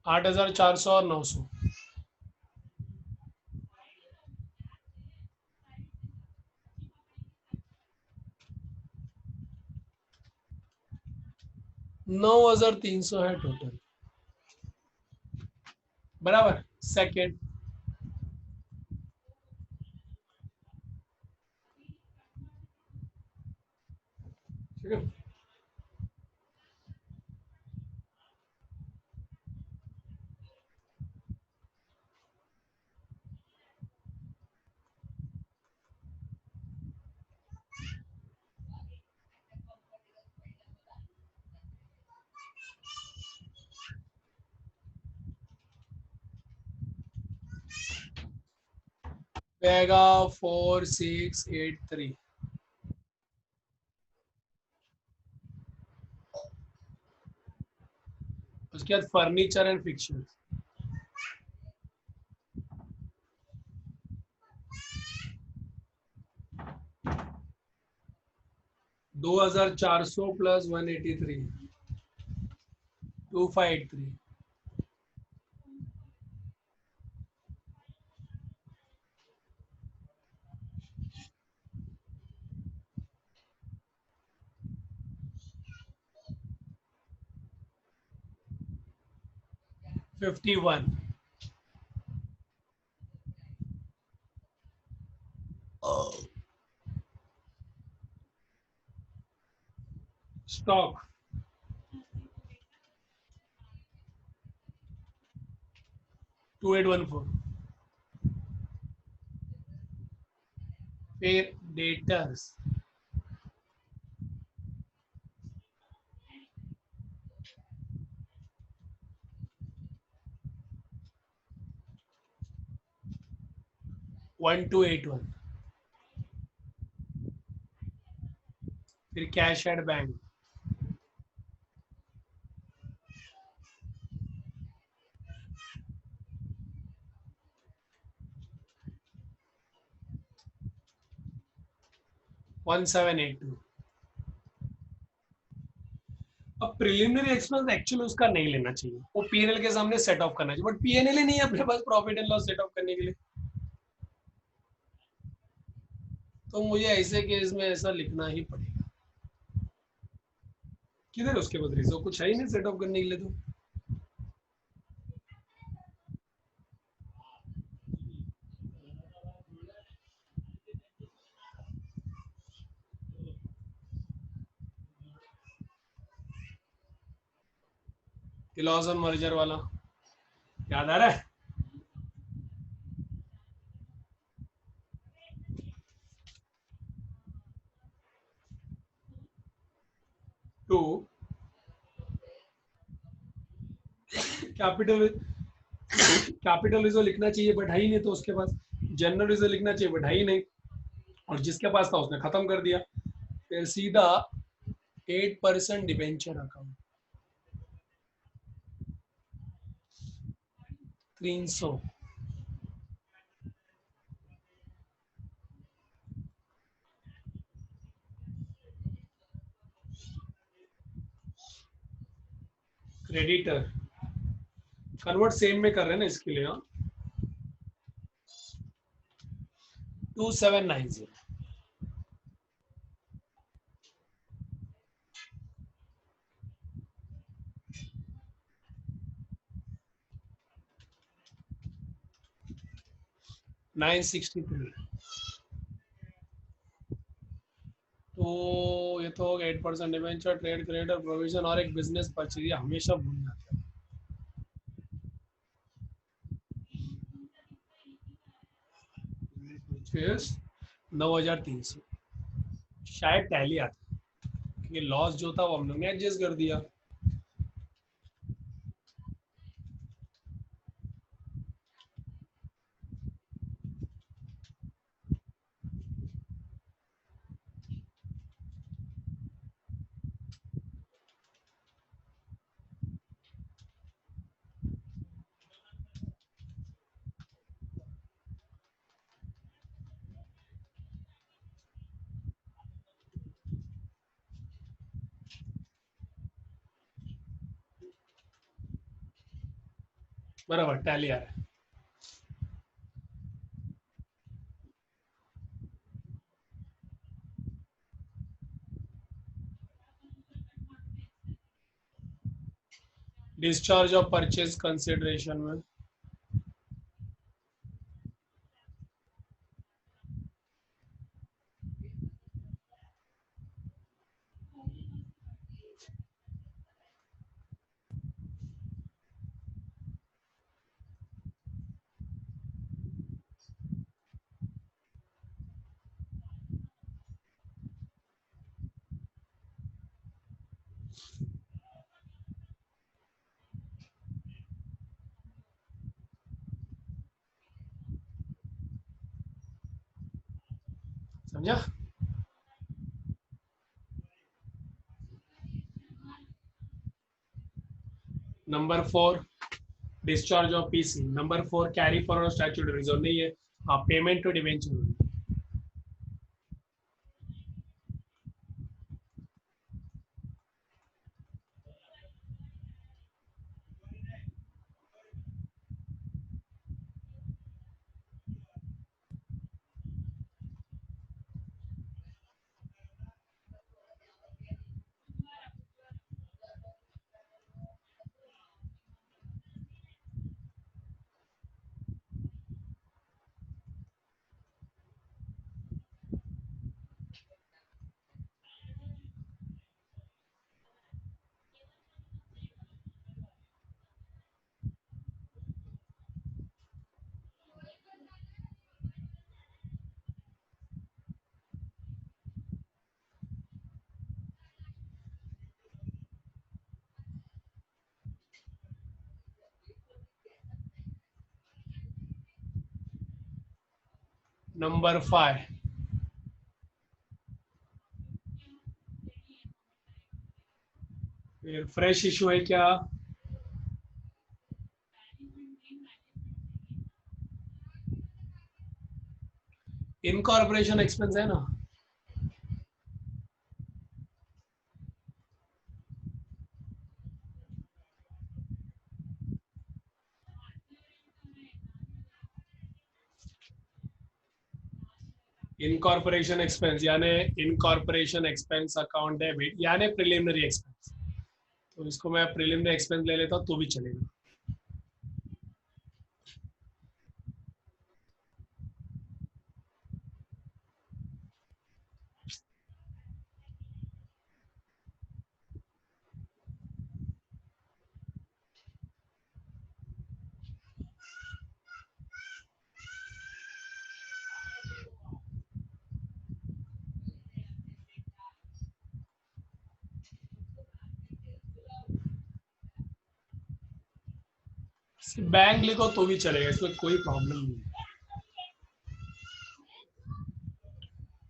$8,400 और 900। 9,300 है टोटल, बराबर। सेकेंड, ठीक है। रहेगा 4683। उसके बाद furniture and fixture 2,400 plus 183, 2583। 51। Stock 2814। फिर डेटर्स 1281। फिर कैश एट बैंक 1782। अब प्रिलिमिनरी एक्सपेंस एक्चुअली उसका नहीं लेना चाहिए, वो पीएनएल के सामने सेट ऑफ करना चाहिए, बट पीएनएल ही नहीं है अपने पास profit and loss set off करने के लिए। तो मुझे ऐसे केस में ऐसा लिखना ही पड़ेगा। किधर है उसके पास रिजर्व, कुछ है ही नहीं सेट ऑफ करने के लिए। तो लॉस ऑन मर्जर वाला याद आ रहा है। 2, कैपिटल कैपिटल रिजर्व लिखना चाहिए बट है ही नहीं, तो उसके पास जनरल रिजर्व लिखना चाहिए बट है ही नहीं, और जिसके पास था उसने खत्म कर दिया। फिर सीधा 8% debenture account 300। Creditor convert same में कर रहे हैं ना इसके लिए। 2790। 963। तो ये तो हो गया 8% डिवेंचर, ट्रेड क्रेडिटर, प्रोविजन और एक बिजनेस परचेज, ये हमेशा भूल जाते हैं। परचेज 9,300 शायद टैली आता है, क्योंकि लॉस जो था वो हम लोग ने एडजस्ट कर दिया। बराबर टैली आ रहा है। डिस्चार्ज ऑफ परचेज कंसिडरेशन में समझा। Number 4 discharge of PC, number 4 carry forward statutory reserve नहीं है, हाँ पेमेंट टू डिवेंचर। नंबर 5 फिर फ्रेश इशू है क्या? इनकॉर्पोरेशन एक्सपेंस है ना। इनकॉर्पोरेशन एक्सपेंस यानी इनकॉर्पोरेशन एक्सपेंस अकाउंट डेबिट यानी प्रिलिमिनरी एक्सपेंस, तो इसको मैं प्रिलिमिनरी एक्सपेंस ले लेता हूँ तो भी चलेगा। बैंक लिखो तो भी चलेगा, इसमें कोई प्रॉब्लम नहीं है।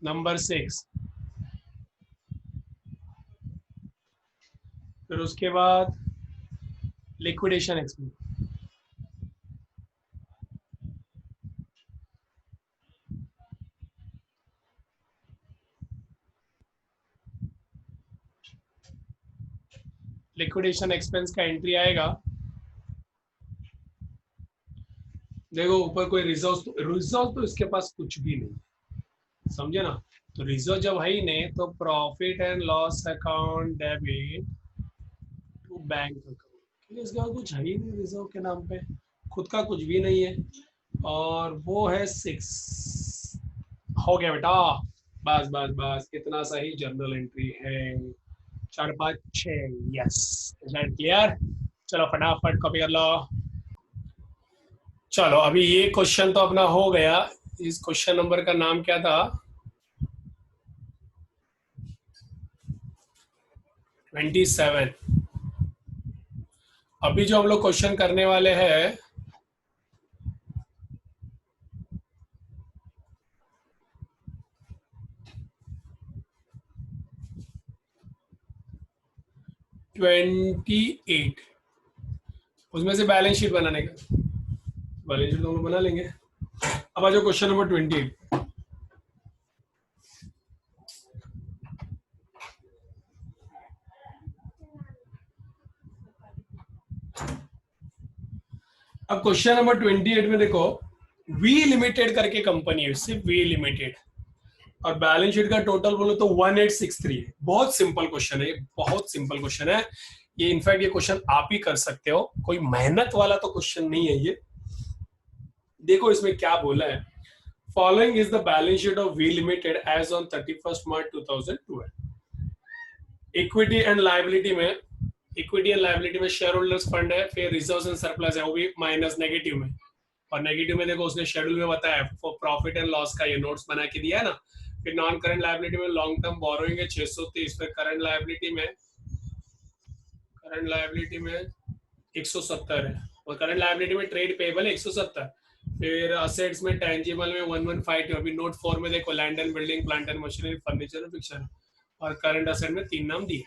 नंबर 6 फिर उसके बाद लिक्विडेशन एक्सपेंस। लिक्विडेशन एक्सपेंस का एंट्री आएगा, देखो ऊपर कोई रिजर्व तो इसके पास कुछ भी नहीं, समझे ना। तो रिजर्व जब है ही नहीं तो profit and loss account debit to bank account, इसके पास कुछ है ही नहीं रिजर्व के नाम पे, खुद का कुछ भी नहीं है। और वो है 6, हो गया बेटा। बस बस बस इतना सही जर्नल एंट्री है। 4 5 6, यस। क्लियर। चलो फटाफट कॉपी कर लो। चलो अभी ये क्वेश्चन तो अपना हो गया। इस क्वेश्चन नंबर का नाम क्या था? 27। अभी जो हम लोग क्वेश्चन करने वाले हैं, ट्वेंटी एट, उसमें से बैलेंस शीट बनाने का। बैलेंस शीट तो हम लोग बना लेंगे। अब आ जाओ क्वेश्चन नंबर 28। अब क्वेश्चन नंबर 28 में देखो, वी लिमिटेड करके कंपनी है, सिर्फ वी लिमिटेड, और बैलेंस शीट का टोटल बोलो तो 1863 है। बहुत सिंपल क्वेश्चन है, बहुत सिंपल क्वेश्चन है ये। इनफैक्ट ये क्वेश्चन आप ही कर सकते हो, कोई मेहनत वाला तो क्वेश्चन नहीं है ये। देखो इसमें क्या बोला है। Following is the balance sheet of V limited as on 31 March 2012। Equity and liability में, इक्विटी एंड लाइबिलिटी में शेयर होल्डर्स फंड है, फिर रिजर्व्स एंड सरप्लस है, वो भी माइनस नेगेटिव में। और नेगेटिव में देखो उसने शेड्यूल में बताया प्रॉफिट एंड लॉस का ये नोट्स बना के दिया है ना। फिर नॉन करंट लाइबिलिटी में लॉन्ग टर्म बोरोइंग है 630, फिर करंट लाइबिलिटी में, करंट लाइबिलिटी में 170 है, और करंट लाइबिलिटी में ट्रेड पेबल है 170। फिर असेट्स में टेंजिबल में 115। अभी नोट 4 में देखो land and building, plant and machinery, furniture and fixture, और करंट असेट में 3 नाम दिए।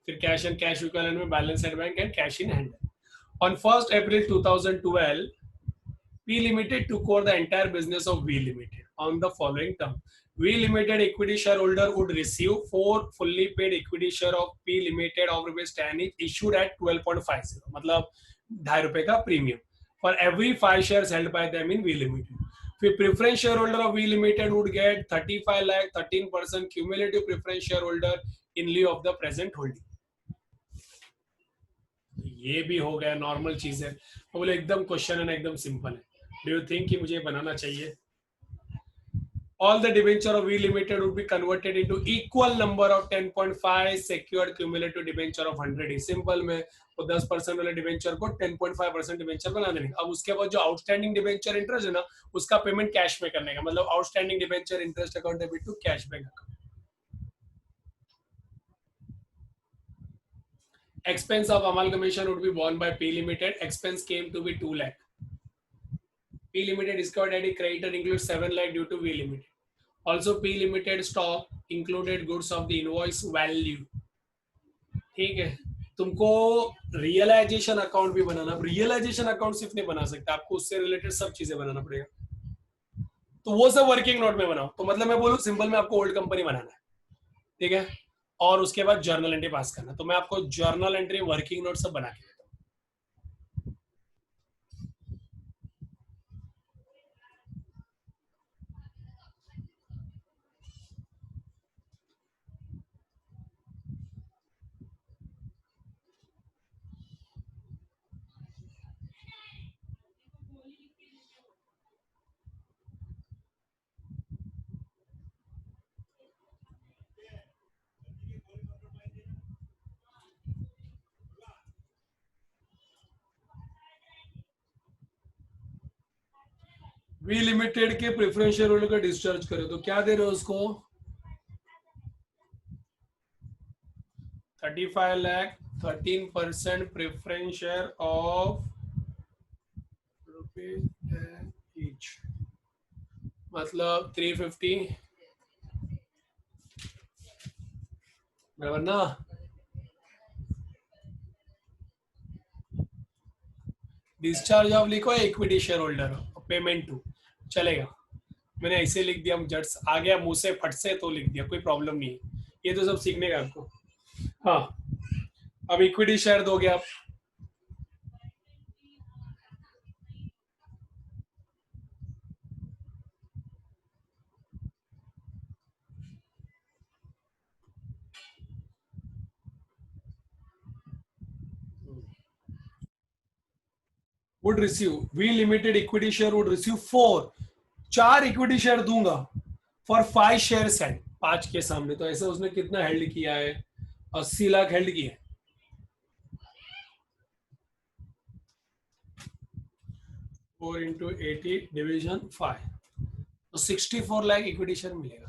फिर कैश एंड कैश इक्विवेलेंट में balance at bank and cash in hand. On 1st April 2012, V Limited took over the entire business of V Limited on the following term. V Limited equity shareholder would receive 4 fully paid equity share of P Limited of ₹10 each issued at 12.50, मतलब ₹2.5 का premium for every 5 shares held by them in V Limited. फिर preference shareholder of V Limited would get 35 lakh 13% cumulative preference shareholder in lieu of the present holding. ये भी हो गया, normal चीज है। तो बोले एकदम क्वेश्चन है ना, एकदम सिंपल है। डू यू थिंक कि मुझे बनाना चाहिए? All the debenture of V Limited would be converted into equal number of 10.5 secured cumulative debenture of 100 is simple में वो 10% वाले डिबेंचर को 10.5% डिबेंचर बना देंगे। अब उसके बाद जो आउटस्टैंडिंग डिबेंचर इंटरेस्ट है ना, उसका पेमेंट कैश में करने का, मतलब outstanding debenture interest account debit to cash bank account. Expense of amalgamation would be borne by P Limited. Expense came to be 2 lakh. P Limited discovered that the creditor includes 7 lakh due to V Limited. Also, P Limited stock included goods of the invoice value. ठीक है, तुमको realisation account भी बनाना। Realisation account सिर्फ नहीं बना सकता, आपको उससे रिलेटेड सब चीजें बनाना पड़ेगा। तो वो सब वर्किंग नोट में बनाओ। तो मतलब मैं बोलूँ सिंपल में, आपको ओल्ड कंपनी बनाना है, ठीक है, और उसके बाद जर्नल एंट्री पास करना। तो मैं आपको जर्नल एंट्री, वर्किंग नोट सब बना के देता हूँ। वी लिमिटेड के प्रेफरेंशियल होल्डर का डिस्चार्ज करो तो क्या दे रहे हो उसको? 35 lakh 13% preference share of each, मतलब 350 बराबर ना। डिस्चार्ज ऑफ लिखो, equity share holder, payment to, चलेगा। मैंने ऐसे लिख दिया, जट आ गया मुंह से फट से तो लिख दिया, कोई प्रॉब्लम नहीं है, ये तो सब सीखने का आपको। हाँ, अब इक्विटी शेयर दोगे आप। Would receive, V limited equity share would receive 4 equity share दूंगा फॉर 5 शेयर सेल। 5 के सामने, तो ऐसे उसने कितना हेल्ड किया है? 80 लाख हेल्ड किए। 4 × 80 डिविजन 5, तो 64 लाख इक्विटी शेयर मिलेगा।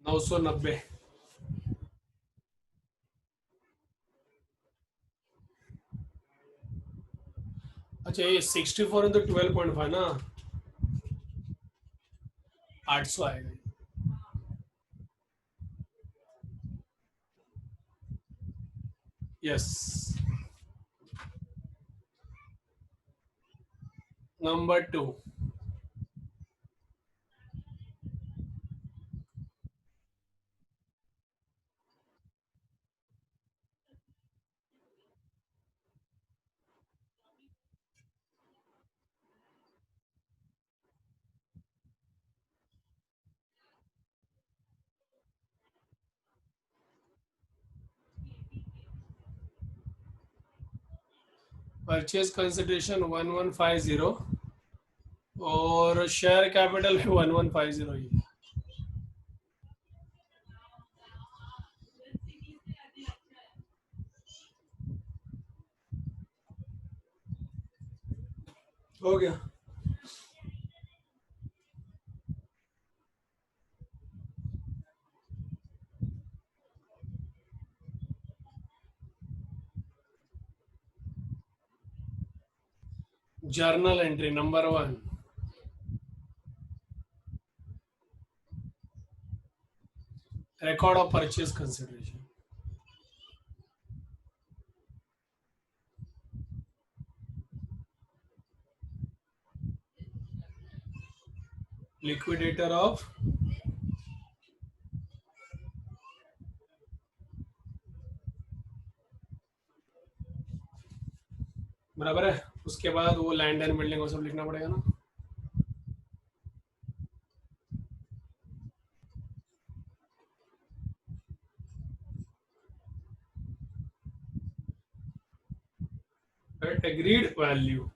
990। अच्छा, ये 64 × 12.5 ना, 800 आएगा। यस। नंबर 2, परचेज कंसिडरेशन 1150 और शेयर कैपिटल भी 1150 ही है। हो गया। Journal entry number 1, record of purchase consideration. Liquidator of, बराबर है। उसके बाद वो लैंड एंड बिल्डिंग वो सब लिखना पड़ेगा ना। एग्रीड वैल्यू,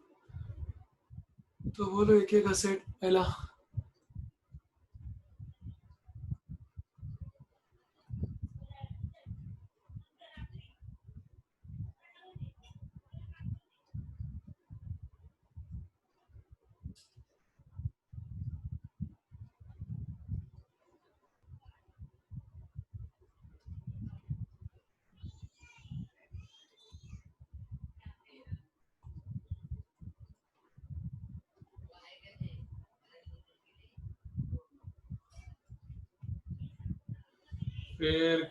तो बोलो एक एक असेट पहला। फिर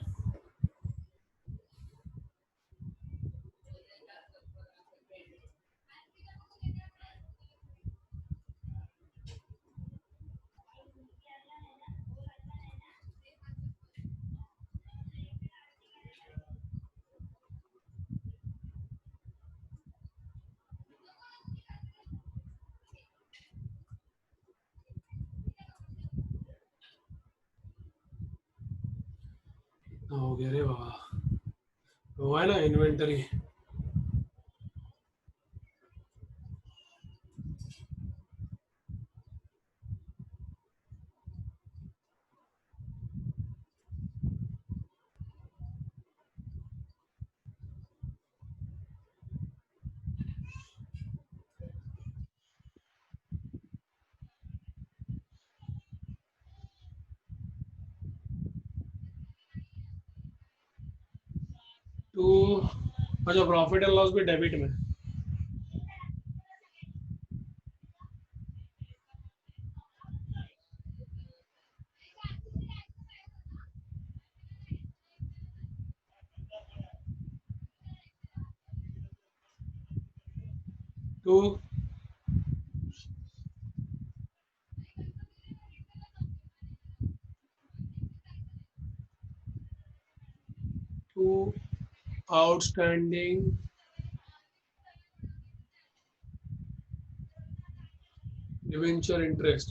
हो गया रे बाबा, वो है ना इन्वेंटरी। 2, अच्छा प्रॉफिट एंड लॉस भी डेबिट में। 2, 2 आउटस्टैंडिंग डिवेंचर इंटरेस्ट।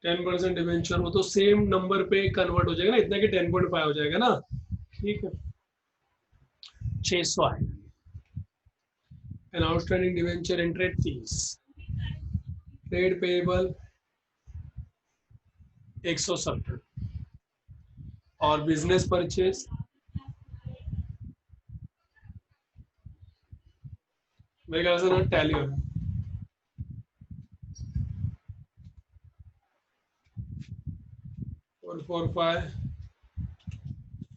10% डिवेंचर, वो तो सेम नंबर पे कन्वर्ट हो जाएगा ना, इतना कि 10.5 हो जाएगा ना। ठीक है, 600 आएगा। An outstanding debenture in trade fees, trade payable 170, और बिजनेस परचेज मेरे ख्याल से ना टैली हो रहा है। 445,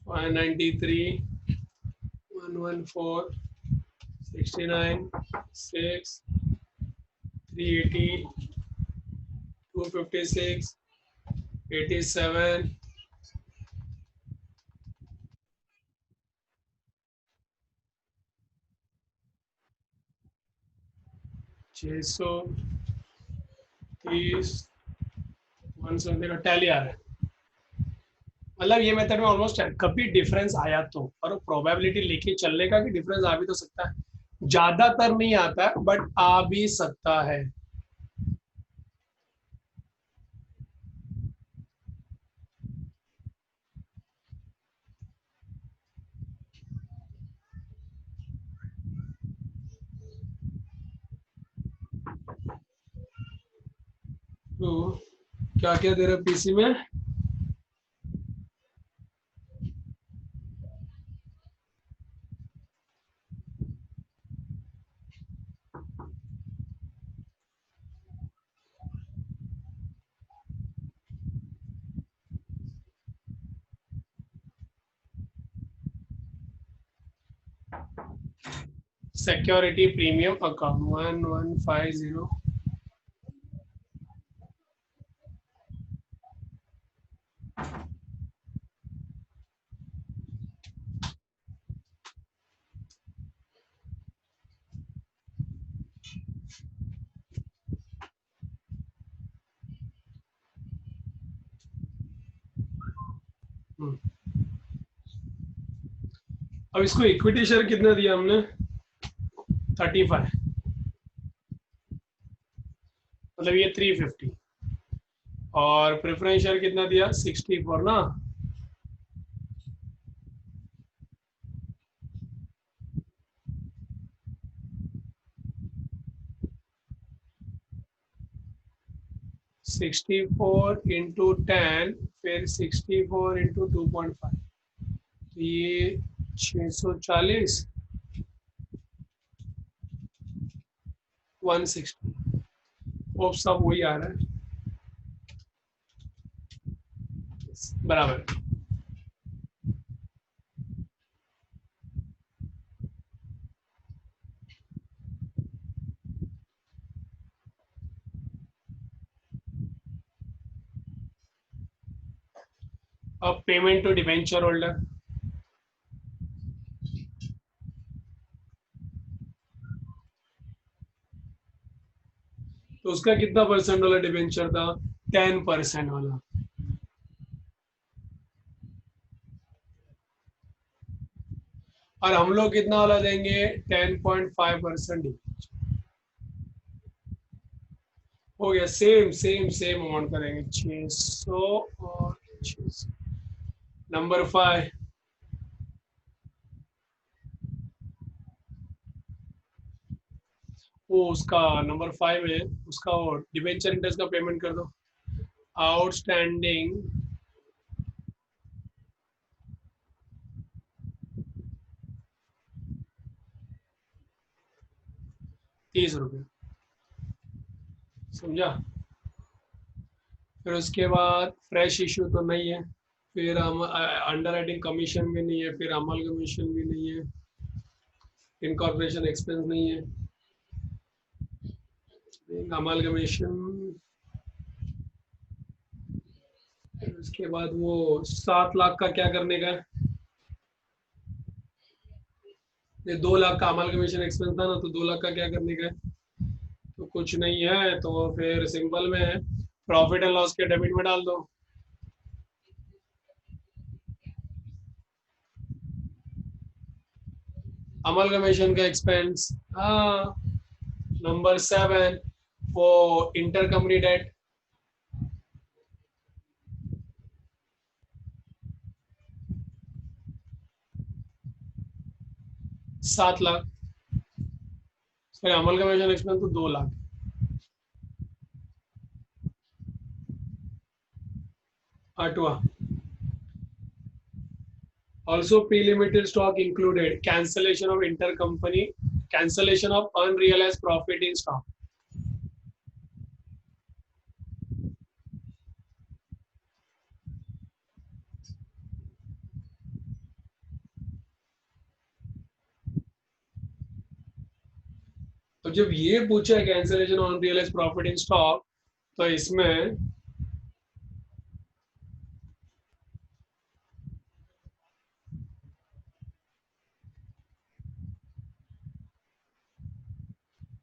593, 114, 69, 6, 380, 256, 87, 630, 170 का टैली आ रहा है। मतलब ये मेथड में ऑलमोस्ट कभी डिफरेंस आया तो, और प्रोबेबिलिटी लेके चलने का कि डिफरेंस आ भी तो सकता है, ज्यादातर नहीं आता है बट आ भी सकता है। तो क्या क्या दे रहा पीसी में? सिक्योरिटी प्रीमियम अकाउंट 1150, अब इसको इक्विटी शेयर कितना दिया हमने? 35, मतलब ये 350, और प्रेफरेंस शेयर कितना दिया? 64 ना। सिक्सटी फोर इंटू 10, फिर 64 इंटू 2.5, तो ये 640, 160, वो सब वही आ रहा है बराबर। अब पेमेंट टू डिवेंचर होल्डर, तो उसका कितना परसेंट वाला डिवेंचर था? 10% वाला। और हम लोग कितना वाला देंगे? 10.5%। हो गया, सेम सेम सेम अमाउंट करेंगे, 600 और 600। नंबर 5, वो उसका नंबर 5 है, उसका वो डिवेंचर इंटरेस्ट का पेमेंट कर दो। आउटस्टैंडिंग 30 रुपये, समझा? फिर उसके बाद फ्रेश इशू तो नहीं है, फिर हम अंडर राइटिंग कमीशन भी नहीं है, फिर अमल कमीशन भी नहीं है, इनकॉर्पोरेशन एक्सपेंस नहीं है, अमल कमीशन। उसके बाद वो 7 लाख का क्या करने का है? ये 2 लाख का अमल कमीशन एक्सपेंस था ना, तो 2 लाख का क्या करने का है? तो कुछ नहीं है, तो फिर सिंपल में है, प्रॉफिट एंड लॉस के डेबिट में डाल दो। अमल कमीशन का एक्सपेंस, हाँ। नंबर 7, वो inter company debt, 7 lakh. Sorry, amalgamation expense तो 2 लाख। आठवां, also pre-limited stock included cancellation of intercompany, cancellation of unrealized profit in stock। तो जब ये पूछा है cancellation unrealised profit in stock, तो इसमें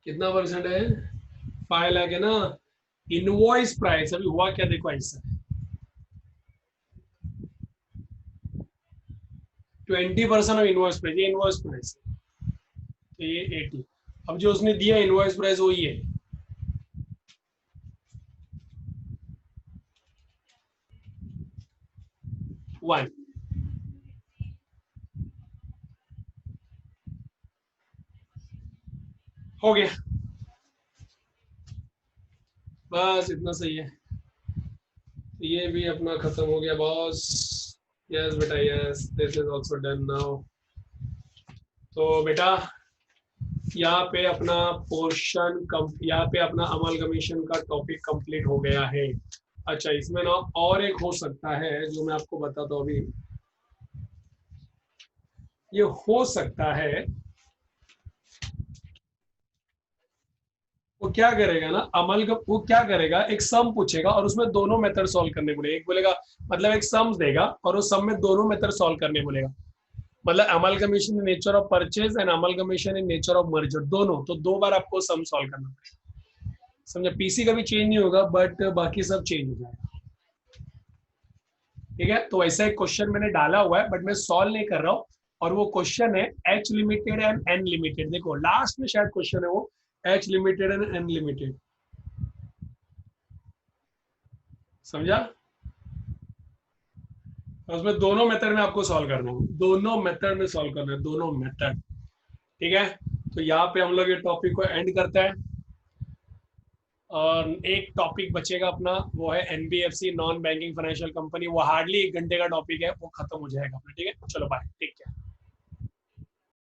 कितना परसेंट है? 5 लाख है ना। इनवॉइस प्राइस अभी हुआ क्या, देखो ऐसा 20% ऑफ इनवॉइस प्राइस, ये इनवॉइस प्राइस है, तो ये 80। अब जो उसने दिया इनवॉइस प्राइस वो ये 1। हो गया, बस इतना सही है। ये भी अपना खत्म हो गया बॉस। यस बेटा yes, this is also done now. तो बेटा यहाँ पे अपना पोर्शन कम, यहाँ पे अपना अमलगमेशन का टॉपिक कंप्लीट हो गया है। अच्छा, इसमें ना और एक हो सकता है जो मैं आपको बताता हूँ अभी। ये हो सकता है वो क्या करेगा ना, वो क्या करेगा, एक सम पूछेगा और उसमें दोनों मेथड सॉल्व करने बोलेगा। एक बोलेगा मतलब एक सम देगा और उस सम में दोनों मेथड सॉल्व करने बोलेगा। मतलब amalgamation in nature of purchase and amalgamation in nature of merger, दोनों। तो 2 बार आपको सम सॉल्व करना पड़ेगा। समझे? पीसी का भी चेंज नहीं होगा बट बाकी सब चेंज हो जाएगा। ठीक है, तो ऐसा एक क्वेश्चन मैंने डाला हुआ है बट मैं सॉल्व नहीं कर रहा हूँ। और वो क्वेश्चन है H limited and N limited. देखो लास्ट में शायद क्वेश्चन है वो H limited and N limited. समझा? उसमें दोनों मेथड में आपको सॉल्व करना है, दोनों मेथड में सॉल्व करना है, दोनों मेथड। ठीक है, तो यहाँ पे हम लोग ये टॉपिक को एंड करते हैं। और एक टॉपिक बचेगा अपना, वो है NBFC, non banking financial company. वो हार्डली 1 घंटे का टॉपिक है, वो खत्म हो जाएगा अपना। ठीक है, चलो बाय, टेक केयर।